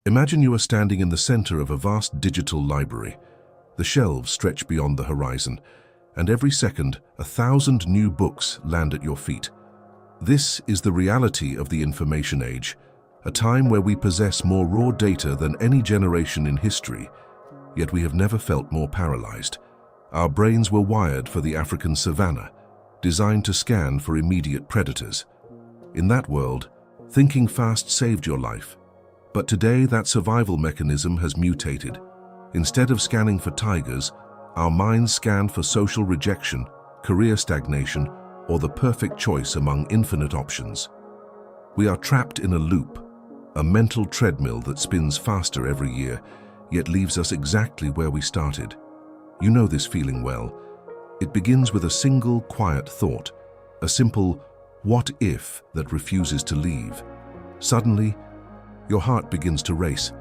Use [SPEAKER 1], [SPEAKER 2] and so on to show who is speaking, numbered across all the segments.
[SPEAKER 1] Imagine you are standing in the center of a vast digital library. The shelves stretch beyond the horizon, and every second, 1,000 new books land at your feet. This is the reality of the information age, a time where we possess more raw data than any generation in history, yet we have never felt more paralyzed. Our brains were wired for the African savanna, designed to scan for immediate predators. In that world, thinking fast saved your life. But today, that survival mechanism has mutated. Instead of scanning for tigers, our minds scan for social rejection, career stagnation, or the perfect choice among infinite options. We are trapped in a loop, a mental treadmill that spins faster every year, yet leaves us exactly where we started. You know this feeling well. It begins with a single quiet thought, a simple "what if" that refuses to leave. Suddenly, your heart begins to race.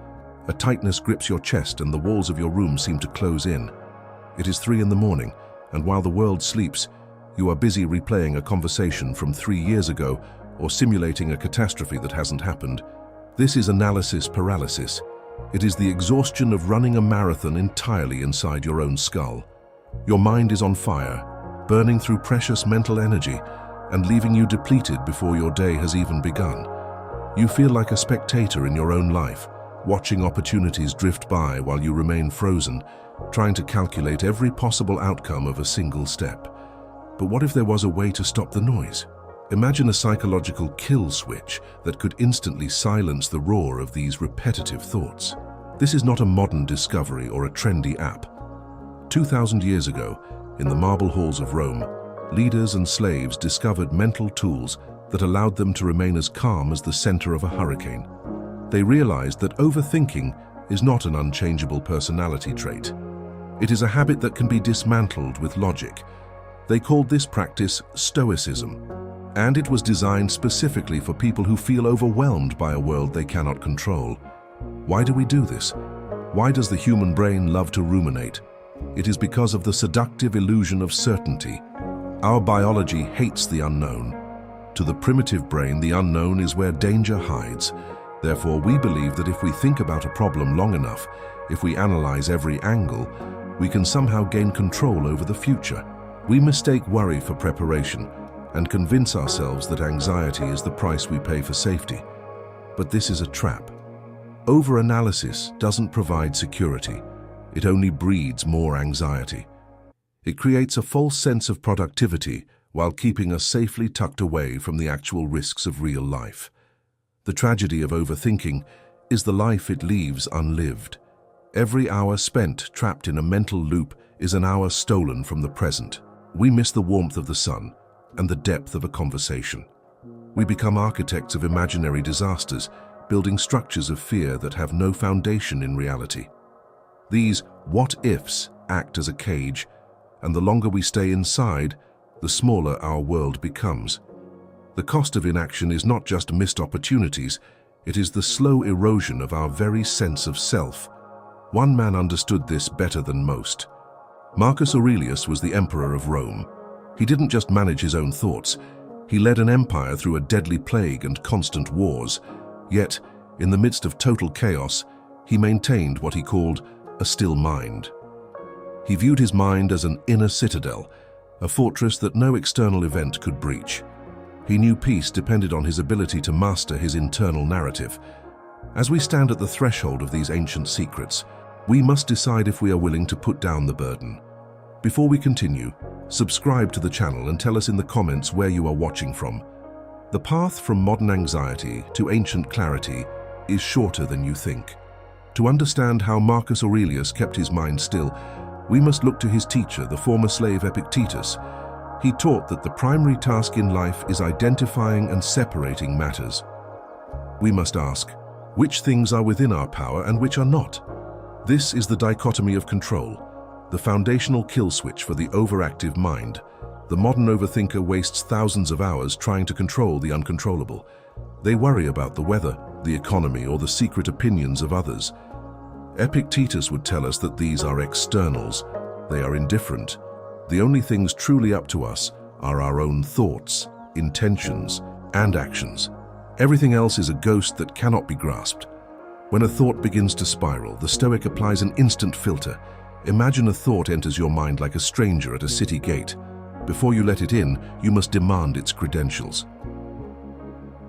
[SPEAKER 1] A tightness grips your chest and the walls of your room seem to close in. It is 3 in the morning, and while the world sleeps, you are busy replaying a conversation from 3 years ago or simulating a catastrophe that hasn't happened. This is analysis paralysis. It is the exhaustion of running a marathon entirely inside your own skull. Your mind is on fire, burning through precious mental energy and leaving you depleted before your day has even begun. You feel like a spectator in your own life, watching opportunities drift by while you remain frozen, trying to calculate every possible outcome of a single step. But what if there was a way to stop the noise? Imagine a psychological kill switch that could instantly silence the roar of these repetitive thoughts. This is not a modern discovery or a trendy app. 2,000 years ago, in the marble halls of Rome, leaders and slaves discovered mental tools that allowed them to remain as calm as the center of a hurricane. They realized that overthinking is not an unchangeable personality trait. It is a habit that can be dismantled with logic. They called this practice stoicism, and it was designed specifically for people who feel overwhelmed by a world they cannot control. Why do we do this? Why does the human brain love to ruminate? It is because of the seductive illusion of certainty. Our biology hates the unknown. To the primitive brain, the unknown is where danger hides. Therefore, we believe that if we think about a problem long enough, if we analyze every angle, we can somehow gain control over the future. We mistake worry for preparation and convince ourselves that anxiety is the price we pay for safety. But this is a trap. Overanalysis doesn't provide security. It only breeds more anxiety. It creates a false sense of productivity while keeping us safely tucked away from the actual risks of real life. The tragedy of overthinking is the life it leaves unlived. Every hour spent trapped in a mental loop is an hour stolen from the present. We miss the warmth of the sun and the depth of a conversation. We become architects of imaginary disasters, building structures of fear that have no foundation in reality. These what-ifs act as a cage, and the longer we stay inside, the smaller our world becomes. The cost of inaction is not just missed opportunities, it is the slow erosion of our very sense of self. One man understood this better than most. Marcus Aurelius was the emperor of Rome. He didn't just manage his own thoughts, he led an empire through a deadly plague and constant wars. Yet, in the midst of total chaos, he maintained what he called a still mind. He viewed his mind as an inner citadel, a fortress that no external event could breach. He knew peace depended on his ability to master his internal narrative. As we stand at the threshold of these ancient secrets, we must decide if we are willing to put down the burden. Before we continue, subscribe to the channel and tell us in the comments where you are watching from. The path from modern anxiety to ancient clarity is shorter than you think. To understand how Marcus Aurelius kept his mind still, we must look to his teacher, the former slave Epictetus. He taught that the primary task in life is identifying and separating matters. We must ask, which things are within our power and which are not? This is the dichotomy of control, the foundational kill switch for the overactive mind. The modern overthinker wastes thousands of hours trying to control the uncontrollable. They worry about the weather, the economy, or the secret opinions of others. Epictetus would tell us that these are externals. They are indifferent. The only things truly up to us are our own thoughts, intentions, and actions. Everything else is a ghost that cannot be grasped. When a thought begins to spiral, the Stoic applies an instant filter. Imagine a thought enters your mind like a stranger at a city gate. Before you let it in, you must demand its credentials.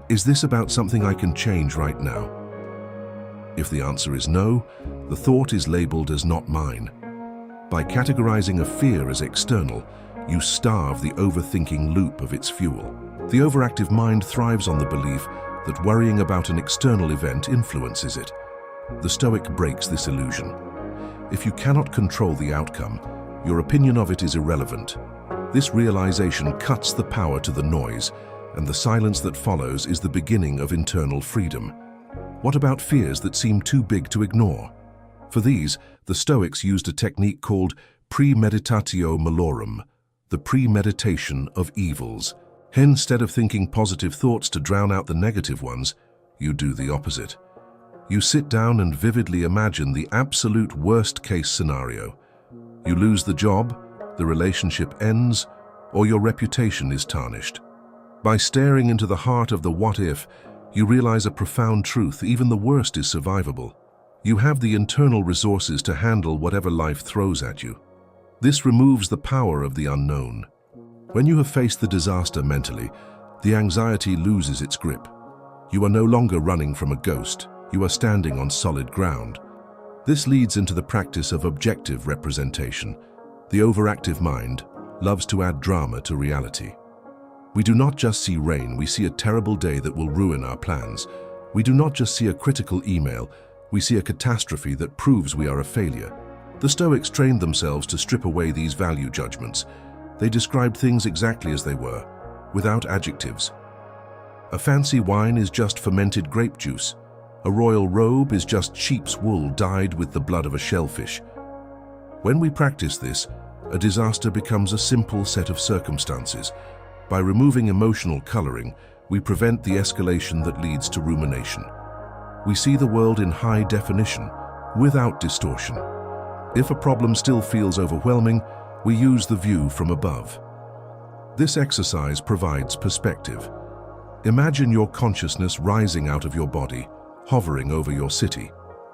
[SPEAKER 1] Is this about something I can change right now? If the answer is no, the thought is labeled as not mine. By categorizing a fear as external, you starve the overthinking loop of its fuel. The overactive mind thrives on the belief that worrying about an external event influences it. The Stoic breaks this illusion. If you cannot control the outcome, your opinion of it is irrelevant. This realization cuts the power to the noise, and the silence that follows is the beginning of internal freedom. What about fears that seem too big to ignore? For these, the Stoics used a technique called Premeditatio Malorum, the premeditation of evils. Instead of thinking positive thoughts to drown out the negative ones, you do the opposite. You sit down and vividly imagine the absolute worst-case scenario. You lose the job, the relationship ends, or your reputation is tarnished. By staring into the heart of the what-if, you realize a profound truth: even the worst is survivable. You have the internal resources to handle whatever life throws at you. This removes the power of the unknown. When you have faced the disaster mentally, the anxiety loses its grip. You are no longer running from a ghost. You are standing on solid ground. This leads into the practice of objective representation. The overactive mind loves to add drama to reality. We do not just see rain, we see a terrible day that will ruin our plans. We do not just see a critical email, we see a catastrophe that proves we are a failure. The Stoics trained themselves to strip away these value judgments. They described things exactly as they were, without adjectives. A fancy wine is just fermented grape juice. A royal robe is just sheep's wool dyed with the blood of a shellfish. When we practice this, a disaster becomes a simple set of circumstances. By removing emotional coloring, we prevent the escalation that leads to rumination. We see the world in high definition, without distortion. If a problem still feels overwhelming, we use the view from above. This exercise provides perspective. Imagine your consciousness rising out of your body, hovering over your city.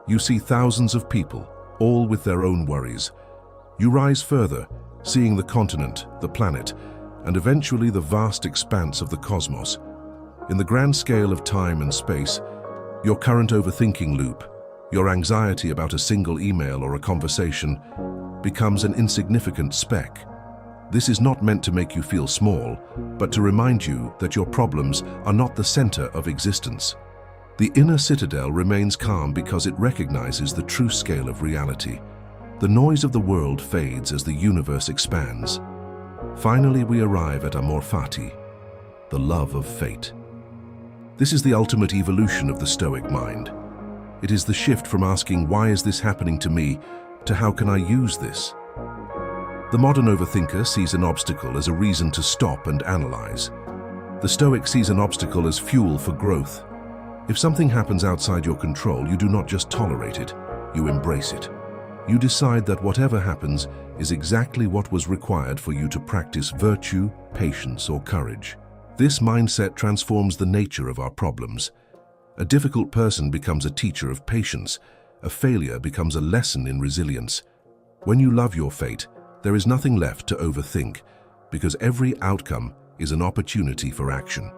[SPEAKER 1] You see thousands of people, all with their own worries. You rise further, seeing the continent, the planet, and eventually the vast expanse of the cosmos. In the grand scale of time and space, your current overthinking loop, your anxiety about a single email or a conversation, becomes an insignificant speck. This is not meant to make you feel small, but to remind you that your problems are not the center of existence. The inner citadel remains calm because it recognizes the true scale of reality. The noise of the world fades as the universe expands. Finally, we arrive at Amor Fati, the love of fate. This is the ultimate evolution of the Stoic mind. It is the shift from asking, "Why is this happening to me?" to "How can I use this?" The modern overthinker sees an obstacle as a reason to stop and analyze. The Stoic sees an obstacle as fuel for growth. If something happens outside your control, you do not just tolerate it, you embrace it. You decide that whatever happens is exactly what was required for you to practice virtue, patience, or courage. This mindset transforms the nature of our problems. A difficult person becomes a teacher of patience. A failure becomes a lesson in resilience. When you love your fate, there is nothing left to overthink, because every outcome is an opportunity for action.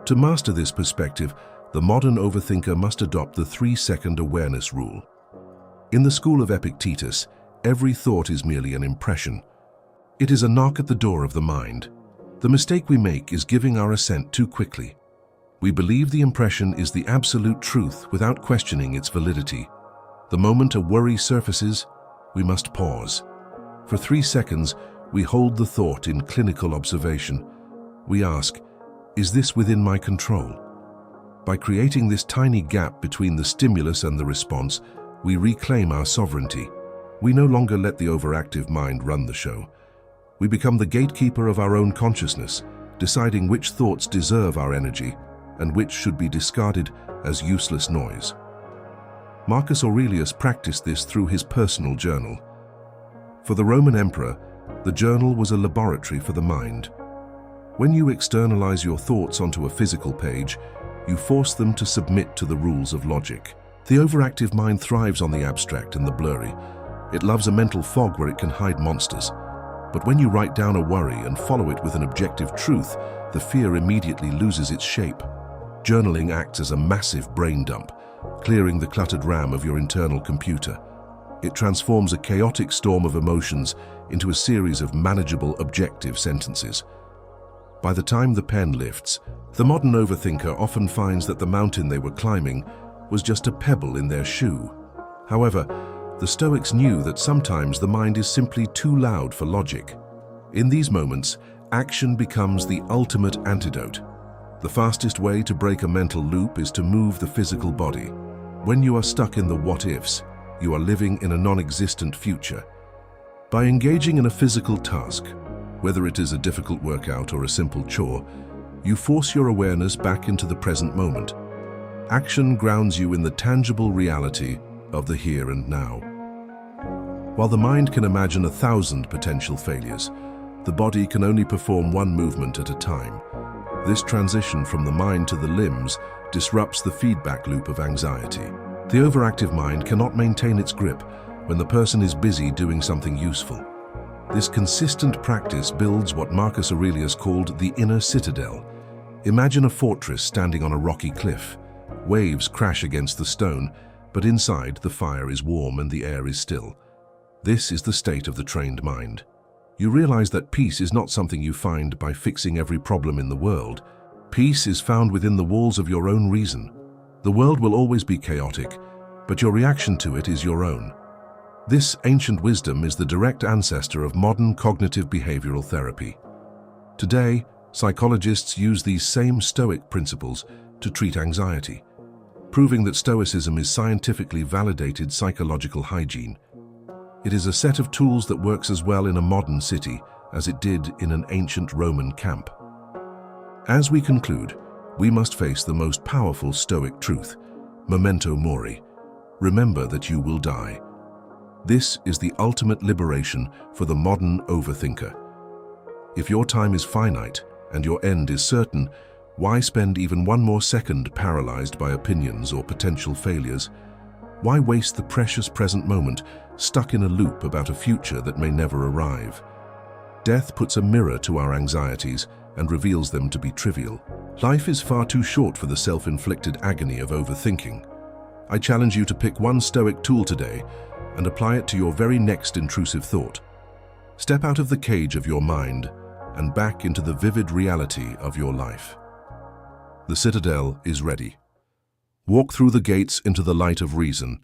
[SPEAKER 1] To master this perspective, the modern overthinker must adopt the 3-second awareness rule. In the school of Epictetus, every thought is merely an impression. It is a knock at the door of the mind. The mistake we make is giving our assent too quickly. We believe the impression is the absolute truth without questioning its validity. The moment a worry surfaces, we must pause. For 3 seconds, we hold the thought in clinical observation. We ask, "Is this within my control?" By creating this tiny gap between the stimulus and the response, we reclaim our sovereignty. We no longer let the overactive mind run the show. We become the gatekeeper of our own consciousness, deciding which thoughts deserve our energy and which should be discarded as useless noise. Marcus Aurelius practiced this through his personal journal. For the Roman emperor, the journal was a laboratory for the mind. When you externalize your thoughts onto a physical page, you force them to submit to the rules of logic. The overactive mind thrives on the abstract and the blurry. It loves a mental fog where it can hide monsters. But when you write down a worry and follow it with an objective truth, the fear immediately loses its shape. Journaling acts as a massive brain dump, clearing the cluttered RAM of your internal computer. It transforms a chaotic storm of emotions into a series of manageable, objective sentences. By the time the pen lifts, the modern overthinker often finds that the mountain they were climbing was just a pebble in their shoe. However, the Stoics knew that sometimes the mind is simply too loud for logic. In these moments, action becomes the ultimate antidote. The fastest way to break a mental loop is to move the physical body. When you are stuck in the what-ifs, you are living in a non-existent future. By engaging in a physical task, whether it is a difficult workout or a simple chore, you force your awareness back into the present moment. Action grounds you in the tangible reality of the here and now. While the mind can imagine 1,000 potential failures, the body can only perform one movement at a time. This transition from the mind to the limbs disrupts the feedback loop of anxiety. The overactive mind cannot maintain its grip when the person is busy doing something useful. This consistent practice builds what Marcus Aurelius called the Inner Citadel. Imagine a fortress standing on a rocky cliff. Waves crash against the stone, but inside the fire is warm and the air is still. This is the state of the trained mind. You realize that peace is not something you find by fixing every problem in the world. Peace is found within the walls of your own reason. The world will always be chaotic, but your reaction to it is your own. This ancient wisdom is the direct ancestor of modern cognitive behavioral therapy. Today, psychologists use these same Stoic principles to treat anxiety, proving that Stoicism is scientifically validated psychological hygiene. It is a set of tools that works as well in a modern city as it did in an ancient Roman camp. As we conclude, we must face the most powerful Stoic truth, memento mori. Remember that you will die. This is the ultimate liberation for the modern overthinker. If your time is finite and your end is certain, why spend even one more second paralyzed by opinions or potential failures? Why waste the precious present moment stuck in a loop about a future that may never arrive? Death puts a mirror to our anxieties and reveals them to be trivial. Life is far too short for the self-inflicted agony of overthinking. I challenge you to pick one Stoic tool today and apply it to your very next intrusive thought. Step out of the cage of your mind and back into the vivid reality of your life. The citadel is ready. Walk through the gates into the light of reason,